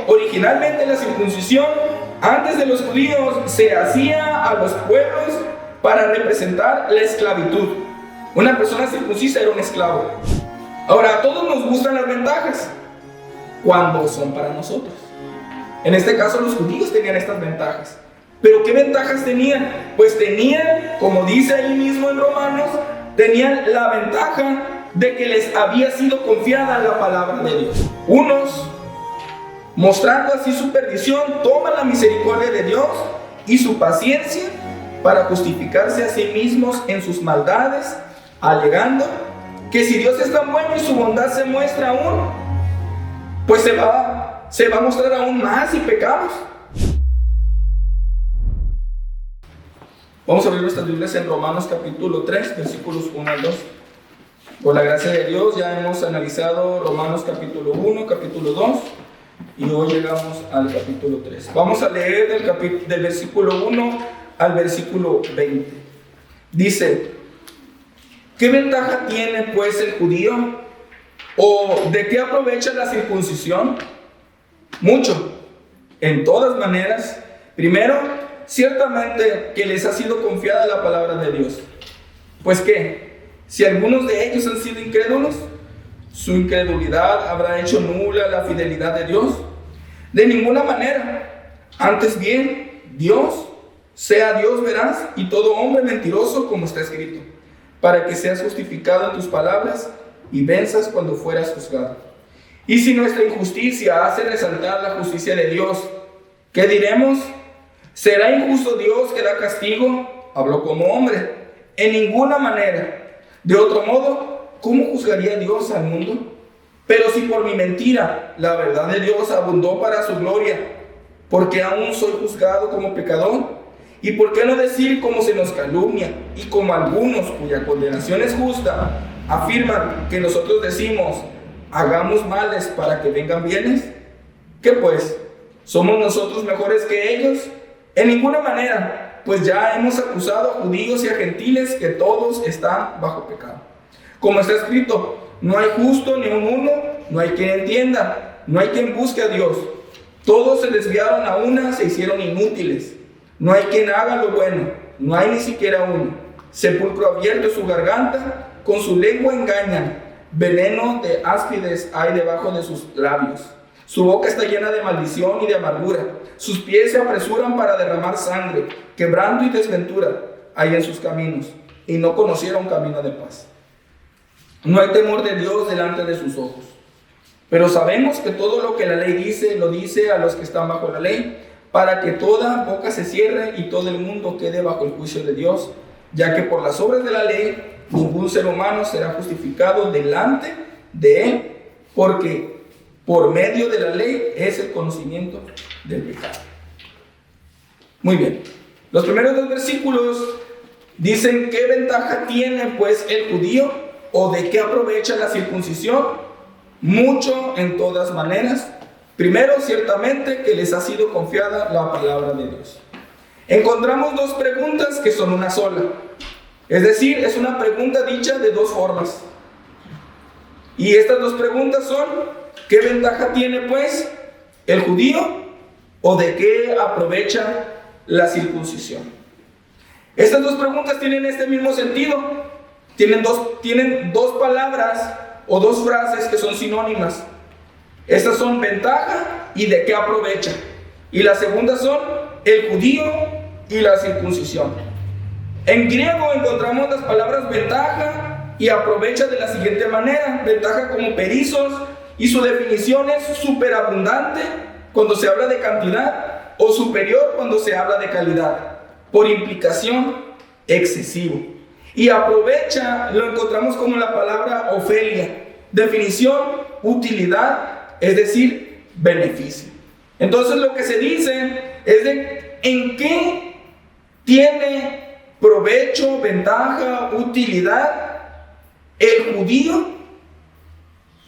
originalmente la circuncisión antes de los judíos se hacía a los pueblos para representar la esclavitud. Una persona circuncisa era un esclavo. Ahora, a todos nos gustan las ventajas cuando son para nosotros. En este caso, los judíos tenían estas ventajas. ¿Pero qué ventajas tenían? Pues tenían, como dice ahí mismo en Romanos, tenían la ventaja de que les había sido confiada la palabra de Dios. Unos, mostrando así su perdición, toman la misericordia de Dios y su paciencia para justificarse a sí mismos en sus maldades, alegando que si Dios es tan bueno y su bondad se muestra aún, pues se va a mostrar aún más si pecamos. Vamos a abrir nuestras Biblias en Romanos capítulo 3, versículos 1 al 2. Por la gracia de Dios ya hemos analizado Romanos capítulo 1, capítulo 2 y hoy llegamos al capítulo 3. Vamos a leer del versículo 1 al versículo 20. Dice: ¿qué ventaja tiene pues el judío? ¿O de qué aprovecha la circuncisión? Mucho, en todas maneras. Primero, ciertamente que les ha sido confiada la palabra de Dios. Pues que, si algunos de ellos han sido incrédulos, su incredulidad habrá hecho nula la fidelidad de Dios. De ninguna manera. Antes bien, Dios, sea Dios veraz y todo hombre mentiroso, como está escrito, para que seas justificado en tus palabras y venzas cuando fueras juzgado. Y si nuestra injusticia hace resaltar la justicia de Dios, ¿qué diremos? ¿Será injusto Dios que da castigo? Habló como hombre. En ninguna manera. De otro modo, ¿cómo juzgaría Dios al mundo? Pero si por mi mentira la verdad de Dios abundó para su gloria, ¿por qué aún soy juzgado como pecador? ¿Y por qué no decir como se nos calumnia y como algunos cuya condenación es justa afirman que nosotros decimos hagamos males para que vengan bienes? ¿Qué pues? ¿Somos nosotros mejores que ellos? En ninguna manera, pues ya hemos acusado a judíos y a gentiles que todos están bajo pecado. Como está escrito, no hay justo ni un uno, no hay quien entienda, no hay quien busque a Dios. Todos se desviaron a una, se hicieron inútiles. No hay quien haga lo bueno, no hay ni siquiera uno. Sepulcro abierto su garganta, con su lengua engañan. Veneno de áspides hay debajo de sus labios. Su boca está llena de maldición y de amargura. Sus pies se apresuran para derramar sangre. Quebranto y desventura hay en sus caminos, y no conocieron camino de paz. No hay temor de Dios delante de sus ojos. Pero sabemos que todo lo que la ley dice, lo dice a los que están bajo la ley, para que toda boca se cierre y todo el mundo quede bajo el juicio de Dios, ya que por las obras de la ley ningún ser humano será justificado delante de él, porque por medio de la ley es el conocimiento del pecado. Muy bien, los primeros dos versículos dicen qué ventaja tiene pues el judío o de qué aprovecha la circuncisión. Mucho en todas maneras. Primero, ciertamente que les ha sido confiada la palabra de Dios. Encontramos dos preguntas que son una sola. Es decir, es una pregunta dicha de dos formas. Y estas dos preguntas son: ¿qué ventaja tiene pues el judío o de qué aprovecha la circuncisión? Estas dos preguntas tienen este mismo sentido. Tienen dos palabras o dos frases que son sinónimas. Estas son ventaja y de qué aprovecha. Y la segunda son el judío y la circuncisión. En griego encontramos las palabras ventaja y aprovecha de la siguiente manera: ventaja como perizos, y su definición es superabundante cuando se habla de cantidad o superior cuando se habla de calidad. Por implicación, excesivo. Y aprovecha lo encontramos como la palabra ofelia. Definición, utilidad, es decir, beneficio. Entonces lo que se dice es de en qué tiene provecho, ventaja, utilidad el judío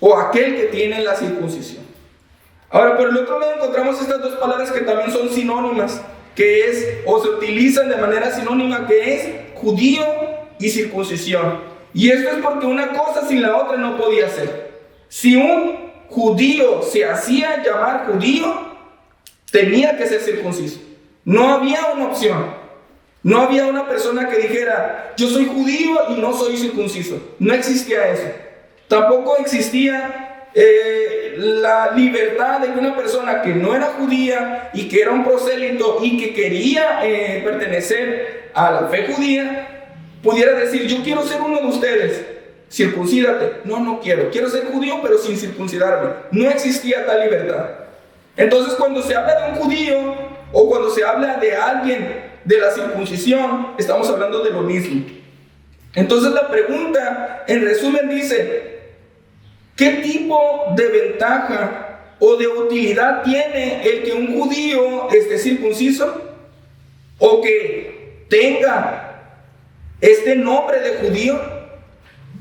o aquel que tiene la circuncisión. Ahora, por el otro lado encontramos estas dos palabras que también son sinónimas, que es, o se utilizan de manera sinónima, que es judío y circuncisión. Y esto es porque una cosa sin la otra no podía ser. Si un judío se hacía llamar judío, tenía que ser circunciso. No había una opción. No había una persona que dijera, yo soy judío y no soy circunciso. No existía eso. Tampoco existía la libertad de que una persona que no era judía y que era un prosélito y que quería pertenecer a la fe judía, pudiera decir, yo quiero ser uno de ustedes, circuncídate. No quiero ser judío pero sin circuncidarme. No existía tal libertad. Entonces cuando se habla de un judío o cuando se habla de alguien de la circuncisión, estamos hablando de lo mismo. Entonces la pregunta en resumen dice, ¿qué tipo de ventaja o de utilidad tiene el que un judío esté circunciso o que tenga este nombre de judío?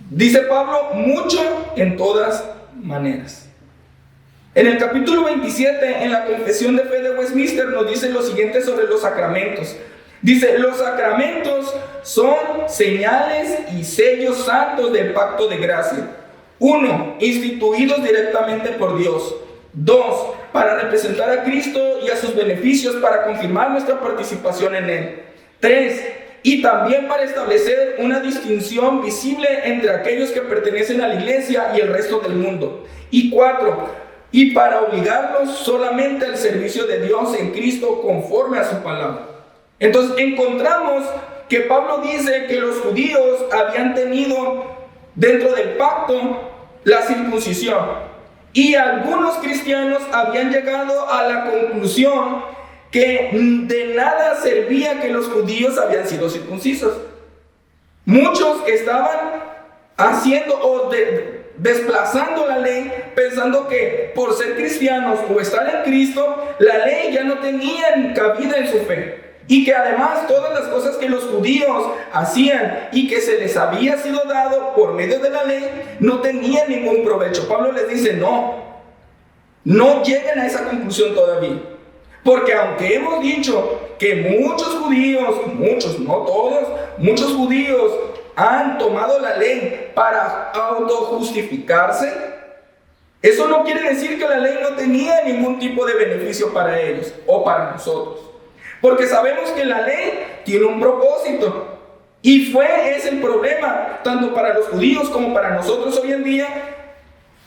Dice Pablo, mucho en todas maneras. En el capítulo 27, en la Confesión de Fe de Westminster, nos dice lo siguiente sobre los sacramentos. Dice, los sacramentos son señales y sellos santos del pacto de gracia. 1. Instituidos directamente por Dios. 2. Para representar a Cristo y a sus beneficios, para confirmar nuestra participación en Él. 3. Y también para establecer una distinción visible entre aquellos que pertenecen a la iglesia y el resto del mundo. Y 4. Y para obligarlos solamente al servicio de Dios en Cristo conforme a su palabra. Entonces encontramos que Pablo dice que los judíos habían tenido dentro del pacto la circuncisión, y algunos cristianos habían llegado a la conclusión que de nada servía que los judíos habían sido circuncisos. Muchos estaban haciendo o desplazando la ley, pensando que por ser cristianos o estar en Cristo, la ley ya no tenía cabida en su fe. Y que además todas las cosas que los judíos hacían y que se les había sido dado por medio de la ley no tenían ningún provecho. Pablo les dice, no lleguen a esa conclusión todavía. Porque aunque hemos dicho que muchos judíos, no todos, muchos judíos han tomado la ley para autojustificarse, eso no quiere decir que la ley no tenía ningún tipo de beneficio para ellos o para nosotros. Porque sabemos que la ley tiene un propósito. Y es el problema, tanto para los judíos como para nosotros hoy en día,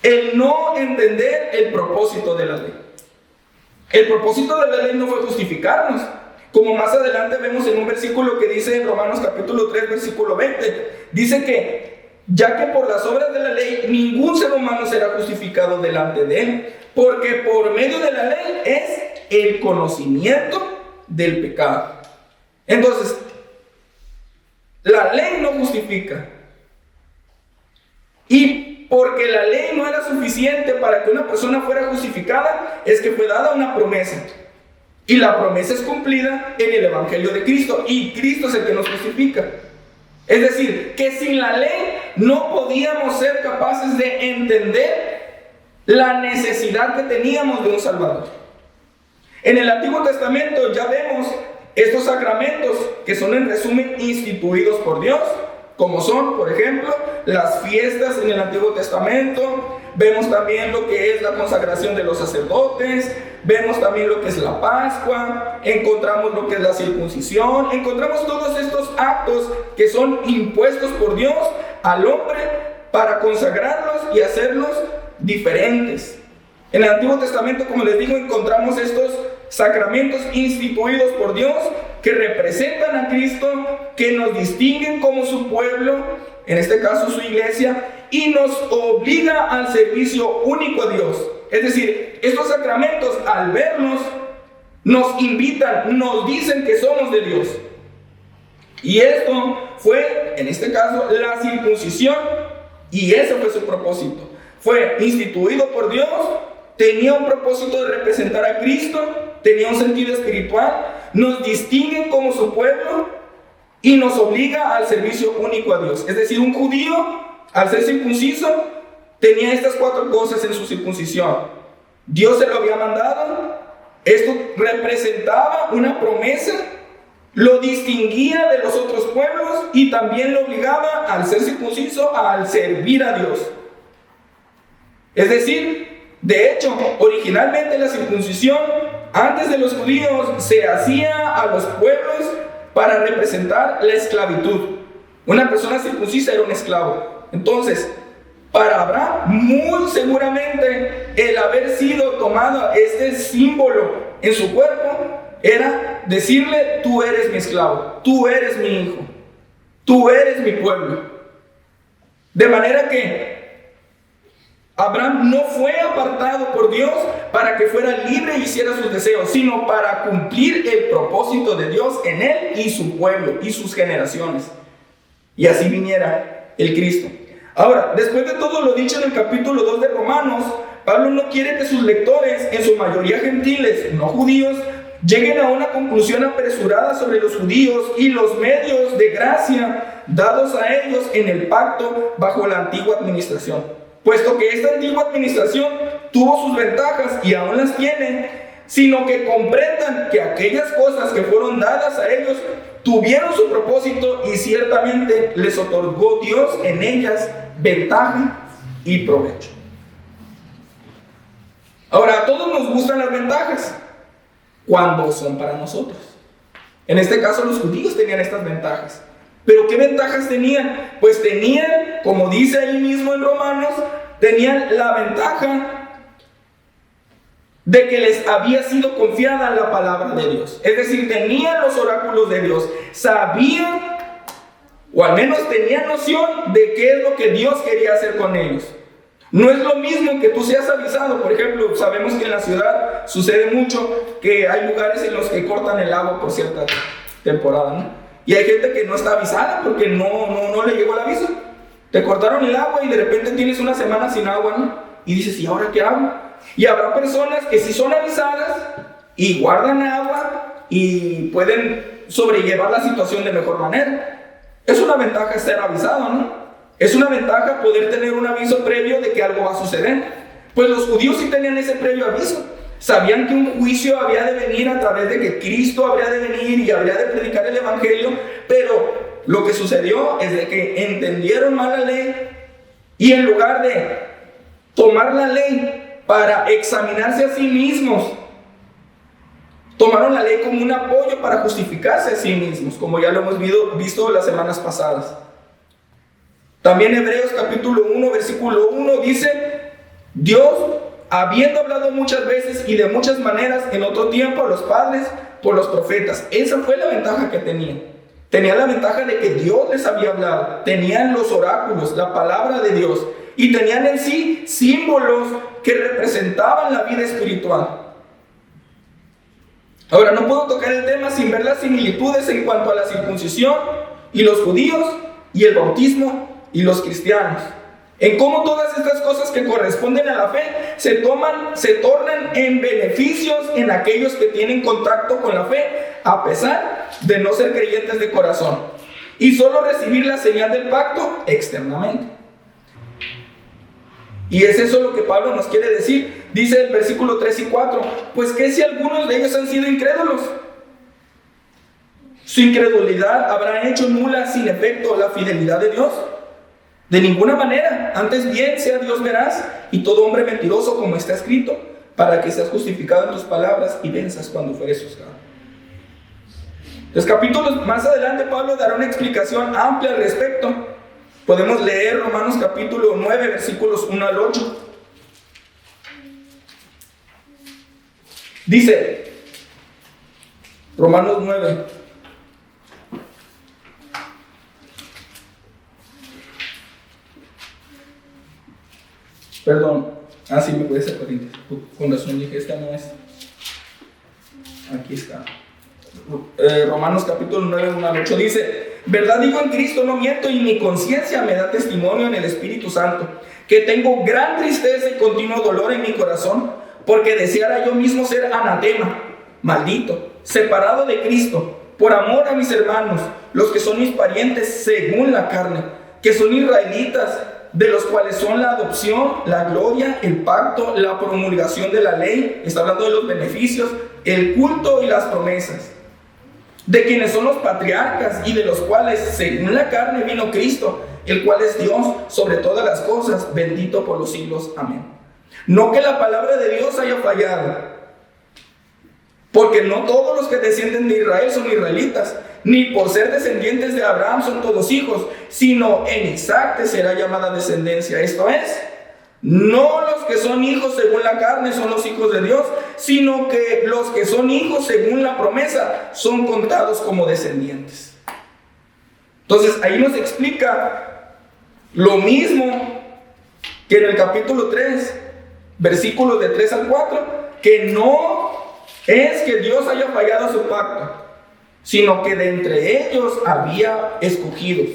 el no entender el propósito de la ley. El propósito de la ley no fue justificarnos. Como más adelante vemos en un versículo que dice en Romanos capítulo 3, versículo 20. Dice que, ya que por las obras de la ley ningún ser humano será justificado delante de él, porque por medio de la ley es el conocimiento del pecado. Entonces, la ley no justifica. Y porque la ley no era suficiente para que una persona fuera justificada, es que fue dada una promesa. Y la promesa es cumplida en el Evangelio de Cristo. Y Cristo es el que nos justifica. Es decir, que sin la ley no podíamos ser capaces de entender la necesidad que teníamos de un Salvador. En el Antiguo Testamento ya vemos estos sacramentos que son en resumen instituidos por Dios, como son, por ejemplo, las fiestas en el Antiguo Testamento. Vemos también lo que es la consagración de los sacerdotes, vemos también lo que es la Pascua, encontramos lo que es la circuncisión, encontramos todos estos actos que son impuestos por Dios al hombre para consagrarlos y hacerlos diferentes. En el Antiguo Testamento, como les digo, encontramos estos sacramentos instituidos por Dios que representan a Cristo, que nos distinguen como su pueblo, en este caso su iglesia, y nos obliga al servicio único a Dios. Es decir, estos sacramentos, al verlos, nos invitan, nos dicen que somos de Dios. Y esto fue, en este caso, la circuncisión, y ese fue su propósito. Fue instituido por Dios, tenía un propósito de representar a Cristo, tenía un sentido espiritual, nos distingue como su pueblo y nos obliga al servicio único a Dios. Es decir, un judío, al ser circunciso, tenía estas 4 cosas en su circuncisión. Dios se lo había mandado, esto representaba una promesa, lo distinguía de los otros pueblos y también lo obligaba, al ser circunciso, al servir a Dios. Es decir, De hecho, originalmente la circuncisión antes de los judíos se hacía a los pueblos para representar la esclavitud. Una persona circuncisa era un esclavo. Entonces, para Abraham, muy seguramente el haber sido tomado este símbolo en su cuerpo era decirle: tú eres mi esclavo, tú eres mi hijo, tú eres mi pueblo. De manera que Abraham no fue apartado por Dios para que fuera libre y hiciera sus deseos, sino para cumplir el propósito de Dios en él y su pueblo y sus generaciones. Y así viniera el Cristo. Ahora, después de todo lo dicho en el capítulo 2 de Romanos, Pablo no quiere que sus lectores, en su mayoría gentiles, no judíos, lleguen a una conclusión apresurada sobre los judíos y los medios de gracia dados a ellos en el pacto bajo la antigua administración, puesto que esta antigua administración tuvo sus ventajas y aún las tiene, sino que comprendan que aquellas cosas que fueron dadas a ellos tuvieron su propósito y ciertamente les otorgó Dios en ellas ventaja y provecho. Ahora, a todos nos gustan las ventajas cuando son para nosotros. En este caso, los judíos tenían estas ventajas. ¿Pero qué ventajas tenían? Pues tenían, como dice ahí mismo en Romanos, tenían la ventaja de que les había sido confiada la palabra de Dios. Es decir, tenían los oráculos de Dios, sabían, o al menos tenían noción de qué es lo que Dios quería hacer con ellos. No es lo mismo que tú seas avisado. Por ejemplo, sabemos que en la ciudad sucede mucho que hay lugares en los que cortan el agua por cierta temporada, ¿no? Y hay gente que no está avisada porque no le llegó el aviso. Te cortaron el agua y de repente tienes una semana sin agua, ¿no? Y dices: ¿y ahora qué hago? Y habrá personas que sí son avisadas y guardan agua y pueden sobrellevar la situación de mejor manera. Es una ventaja ser avisado, ¿no? Es una ventaja poder tener un aviso previo de que algo va a suceder. Pues los judíos sí tenían ese previo aviso. Sabían que un juicio había de venir a través de que Cristo habría de venir y habría de predicar el evangelio, pero lo que sucedió es de que entendieron mal la ley y en lugar de tomar la ley para examinarse a sí mismos, tomaron la ley como un apoyo para justificarse a sí mismos, como ya lo hemos visto las semanas pasadas. También Hebreos capítulo 1, versículo 1 dice: Dios, habiendo hablado muchas veces y de muchas maneras en otro tiempo a los padres por los profetas. Esa fue la ventaja que tenían. Tenían la ventaja de que Dios les había hablado. Tenían los oráculos, la palabra de Dios. Y tenían en sí símbolos que representaban la vida espiritual. Ahora, no puedo tocar el tema sin ver las similitudes en cuanto a la circuncisión y los judíos y el bautismo y los cristianos. En cómo todas estas cosas que corresponden a la fe se tornan en beneficios en aquellos que tienen contacto con la fe, a pesar de no ser creyentes de corazón y solo recibir la señal del pacto externamente. Y es eso lo que Pablo nos quiere decir. Dice el versículo 3 y 4: pues que si algunos de ellos han sido incrédulos, su incredulidad habrá hecho nula sin efecto la fidelidad de Dios. De ninguna manera, antes bien sea Dios veraz y todo hombre mentiroso, como está escrito, para que seas justificado en tus palabras y venzas cuando fueres juzgado. Los capítulos más adelante Pablo dará una explicación amplia al respecto. Podemos leer Romanos capítulo 9, versículos 1 al 8. Dice, Romanos 9. Perdón. Sí, me puede ser Corintios. Con razón dije, esta no es. Aquí está. Romanos capítulo 9, 1 al 8 dice: verdad digo en Cristo, no miento, y mi conciencia me da testimonio en el Espíritu Santo, que tengo gran tristeza y continuo dolor en mi corazón, porque deseara yo mismo ser anatema, maldito, separado de Cristo, por amor a mis hermanos, los que son mis parientes según la carne, que son israelitas, de los cuales son la adopción, la gloria, el pacto, la promulgación de la ley, está hablando de los beneficios, el culto y las promesas, de quienes son los patriarcas y de los cuales según la carne vino Cristo, el cual es Dios sobre todas las cosas, bendito por los siglos, amén. No que la palabra de Dios haya fallado, porque no todos los que descienden de Israel son israelitas, ni por ser descendientes de Abraham son todos hijos, sino en Isaac te será llamada descendencia. Esto es, no los que son hijos según la carne son los hijos de Dios, sino que los que son hijos según la promesa son contados como descendientes. Entonces ahí nos explica lo mismo que en el capítulo 3, versículos de 3 al 4, que no es que Dios haya fallado a su pacto, sino que de entre ellos había escogidos.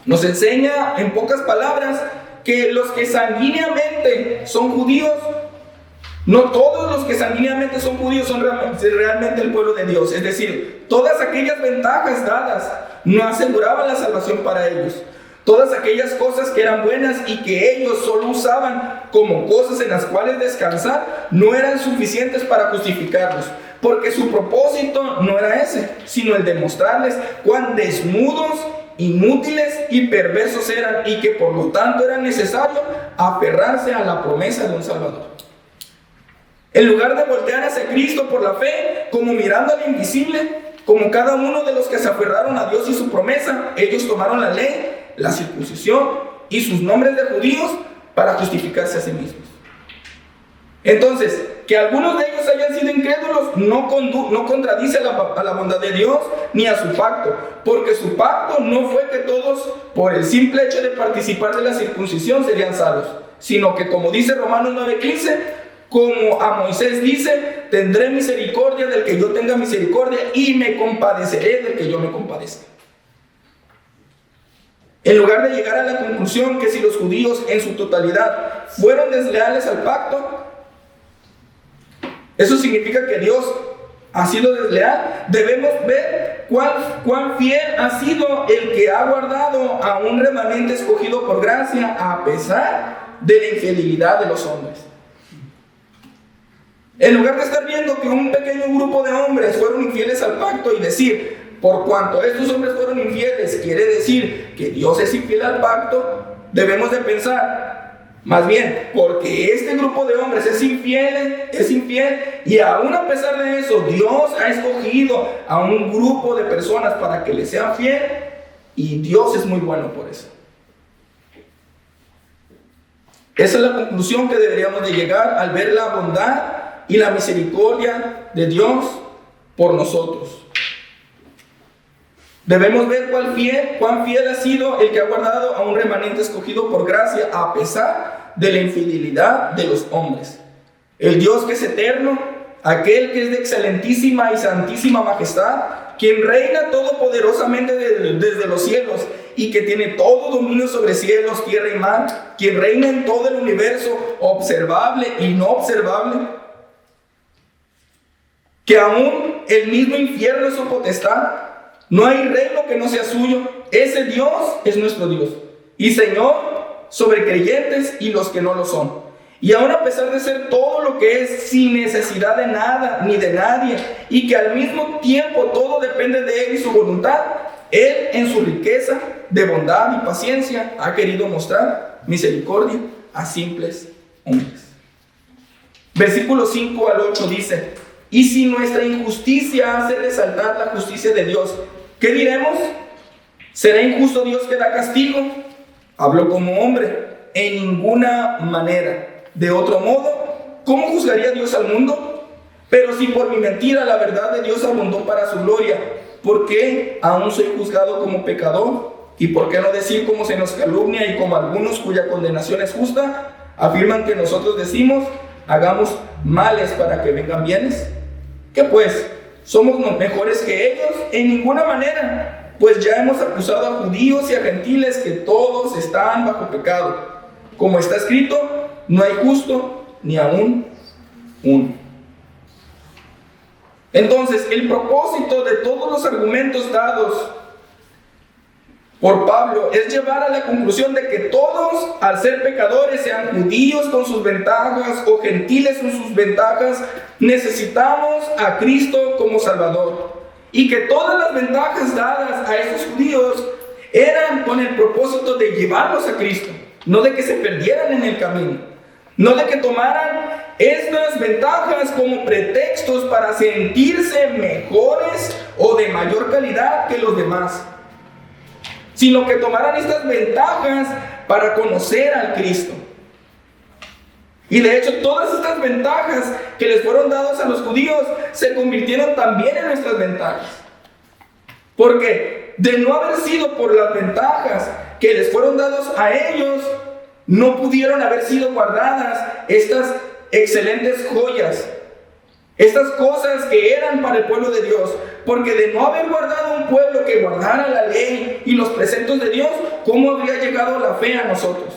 Nos enseña en pocas palabras que los que sanguíneamente son judíos, no todos los que sanguíneamente son judíos son realmente el pueblo de Dios. Es decir, todas aquellas ventajas dadas no aseguraban la salvación para ellos. Todas aquellas cosas que eran buenas y que ellos solo usaban como cosas en las cuales descansar, no eran suficientes para justificarlos, porque su propósito no era ese, sino el de mostrarles cuán desnudos, inútiles y perversos eran, y que por lo tanto era necesario aferrarse a la promesa de un Salvador. En lugar de voltear hacia Cristo por la fe, como mirando al invisible, como cada uno de los que se aferraron a Dios y su promesa, ellos tomaron la ley, la circuncisión y sus nombres de judíos para justificarse a sí mismos. Entonces, que algunos de ellos hayan sido incrédulos no contradice a la bondad de Dios ni a su pacto, porque su pacto no fue que todos, por el simple hecho de participar de la circuncisión, serían salvos, sino que, como dice Romanos 9:15, como a Moisés dice, tendré misericordia del que yo tenga misericordia y me compadeceré del que yo me compadezca. En lugar de llegar a la conclusión que si los judíos en su totalidad fueron desleales al pacto, eso significa que Dios ha sido desleal, debemos ver cuán fiel ha sido el que ha guardado a un remanente escogido por gracia a pesar de la infidelidad de los hombres. En lugar de estar viendo que un pequeño grupo de hombres fueron infieles al pacto y decir, por cuanto estos hombres fueron infieles, quiere decir que Dios es infiel al pacto, debemos de pensar, más bien, porque este grupo de hombres es infiel, y aún a pesar de eso, Dios ha escogido a un grupo de personas para que le sean fiel, y Dios es muy bueno por eso. Esa es la conclusión que deberíamos de llegar al ver la bondad y la misericordia de Dios por nosotros. Debemos ver cuán fiel ha sido el que ha guardado a un remanente escogido por gracia a pesar de la infidelidad de los hombres. El Dios que es eterno, aquel que es de excelentísima y santísima majestad, quien reina todopoderosamente desde los cielos y que tiene todo dominio sobre cielos, tierra y mar, quien reina en todo el universo, observable y no observable, que aún el mismo infierno es su potestad. No hay reino que no sea suyo. Ese Dios es nuestro Dios y Señor sobre creyentes y los que no lo son. Y aún a pesar de ser todo lo que es, sin necesidad de nada ni de nadie, y que al mismo tiempo todo depende de Él y su voluntad, Él en su riqueza de bondad y paciencia ha querido mostrar misericordia a simples hombres. Versículos 5 al 8 dice: y si nuestra injusticia hace resaltar la justicia de Dios, ¿qué diremos? ¿Será injusto Dios que da castigo? Hablo como hombre, en ninguna manera. De otro modo, ¿cómo juzgaría Dios al mundo? Pero si por mi mentira la verdad de Dios abundó para su gloria, ¿por qué aún soy juzgado como pecador? ¿Y por qué no decir como se nos calumnia y como algunos cuya condenación es justa afirman que nosotros decimos, hagamos males para que vengan bienes? ¿Qué pues? ¿Somos mejores que ellos? En ninguna manera, pues ya hemos acusado a judíos y a gentiles que todos están bajo pecado. Como está escrito, no hay justo ni aún uno. Entonces, el propósito de todos los argumentos dados por Pablo es llevar a la conclusión de que todos, al ser pecadores, sean judíos con sus ventajas o gentiles con sus ventajas, necesitamos a Cristo como Salvador. Y que todas las ventajas dadas a estos judíos eran con el propósito de llevarlos a Cristo. no de que se perdieran en el camino, no de que tomaran estas ventajas como pretextos para sentirse mejores o de mayor calidad que los demás, sino que tomaran estas ventajas para conocer al Cristo. Y de hecho, todas estas ventajas que les fueron dadas a los judíos se convirtieron también en nuestras ventajas. Porque de no haber sido por las ventajas que les fueron dadas a ellos, no pudieron haber sido guardadas estas excelentes joyas, estas cosas que eran para el pueblo de Dios. Porque de no haber guardado un pueblo que guardara la ley y los preceptos de Dios, ¿cómo habría llegado la fe a nosotros?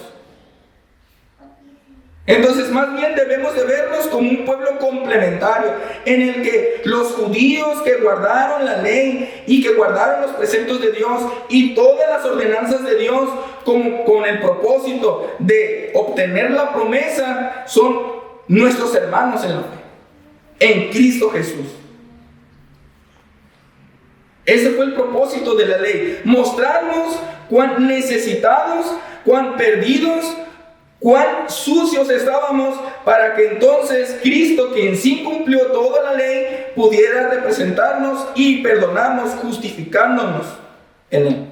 Entonces, más bien debemos de vernos como un pueblo complementario, en el que los judíos que guardaron la ley y que guardaron los preceptos de Dios y todas las ordenanzas de Dios con el propósito de obtener la promesa, son nuestros hermanos en la fe, en Cristo Jesús. Ese fue el propósito de la ley, mostrarnos cuán necesitados, cuán perdidos, cuán sucios estábamos, para que entonces Cristo, quien sí cumplió toda la ley, pudiera representarnos y perdonarnos, justificándonos en Él.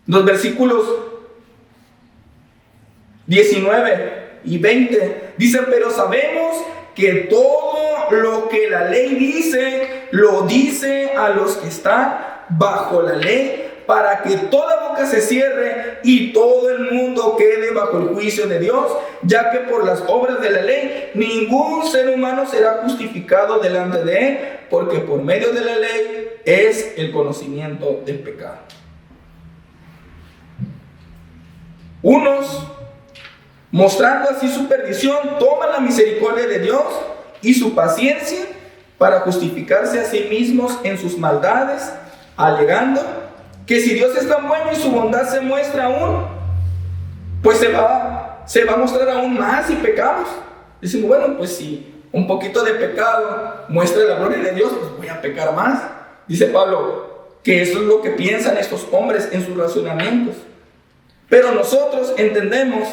Los versículos 19 y 20 dicen: pero sabemos que todo lo que la ley dice, lo dice a los que están bajo la ley, para que toda boca se cierre y todo el mundo quede bajo el juicio de Dios, ya que por las obras de la ley ningún ser humano será justificado delante de Él, porque por medio de la ley es el conocimiento del pecado. Unos, mostrando así su perdición, toman la misericordia de Dios y su paciencia para justificarse a sí mismos en sus maldades, alegando que si Dios es tan bueno y su bondad se muestra aún, pues se va a mostrar aún más si pecamos. Dicen: bueno, pues si un poquito de pecado muestra la gloria de Dios, pues voy a pecar más. Dice Pablo que eso es lo que piensan estos hombres en sus razonamientos. Pero nosotros entendemos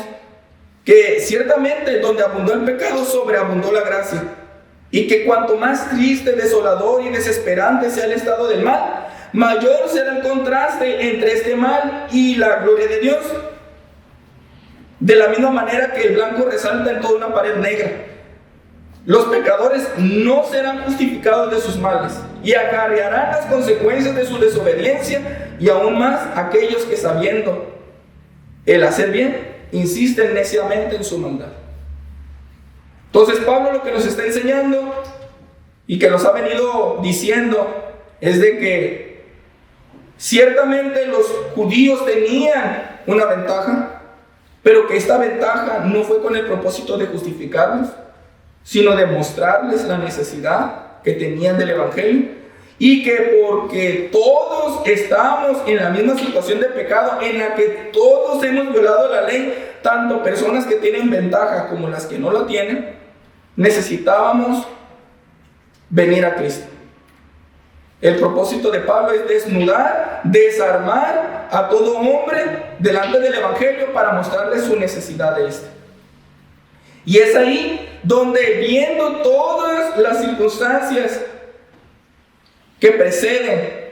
que ciertamente donde abundó el pecado, sobreabundó la gracia. Y que cuanto más triste, desolador y desesperante sea el estado del mal, mayor será el contraste entre este mal y la gloria de Dios. De la misma manera que el blanco resalta en toda una pared negra, los pecadores no serán justificados de sus males y acarrearán las consecuencias de su desobediencia, y aún más aquellos que, sabiendo el hacer bien, insisten neciamente en su maldad. Entonces Pablo lo que nos está enseñando y que nos ha venido diciendo es de que ciertamente los judíos tenían una ventaja, pero que esta ventaja no fue con el propósito de justificarlos, sino de mostrarles la necesidad que tenían del evangelio, y que porque todos estamos en la misma situación de pecado en la que todos hemos violado la ley, tanto personas que tienen ventaja como las que no la tienen, necesitábamos venir a Cristo. El propósito de Pablo es desnudar, desarmar a todo hombre delante del evangelio para mostrarle su necesidad de este. Y es ahí donde, viendo todas las circunstancias que preceden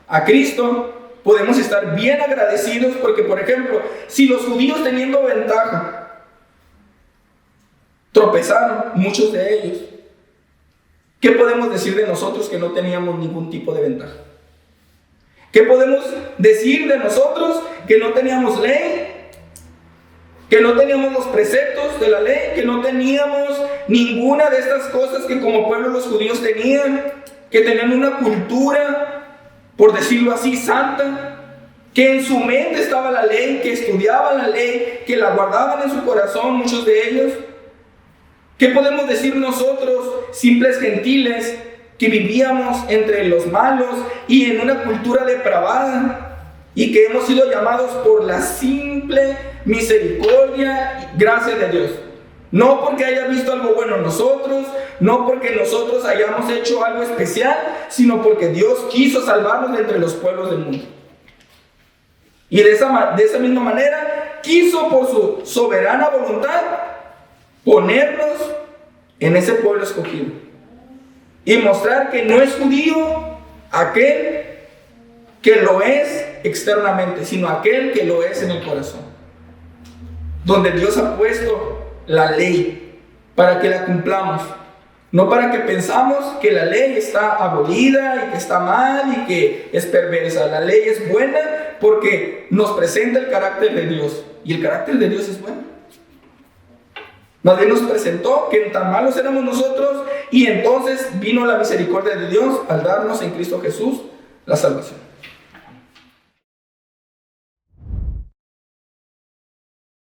a Cristo, podemos estar bien agradecidos, porque, por ejemplo, si los judíos, teniendo ventaja, tropezaron, muchos de ellos, ¿qué podemos decir de nosotros que no teníamos ningún tipo de ventaja? ¿Qué podemos decir de nosotros que no teníamos ley, que no teníamos los preceptos de la ley, que no teníamos ninguna de estas cosas que como pueblo los judíos tenían, que tenían una cultura, por decirlo así, santa, que en su mente estaba la ley, que estudiaban la ley, que la guardaban en su corazón, muchos de ellos? ¿Qué podemos decir nosotros, simples gentiles, que vivíamos entre los malos y en una cultura depravada, y que hemos sido llamados por la simple misericordia y gracia de Dios? No porque haya visto algo bueno en nosotros, no porque nosotros hayamos hecho algo especial, sino porque Dios quiso salvarnos de entre los pueblos del mundo. Y de esa misma manera quiso por su soberana voluntad ponernos en ese pueblo escogido y mostrar que no es judío aquel que lo es externamente, sino aquel que lo es en el corazón, donde Dios ha puesto la ley para que la cumplamos, no para que pensamos que la ley está abolida y que está mal y que es perversa. La ley es buena porque nos presenta el carácter de Dios, y el carácter de Dios es bueno. Más bien nos presentó que tan malos éramos nosotros, y entonces vino la misericordia de Dios al darnos en Cristo Jesús la salvación.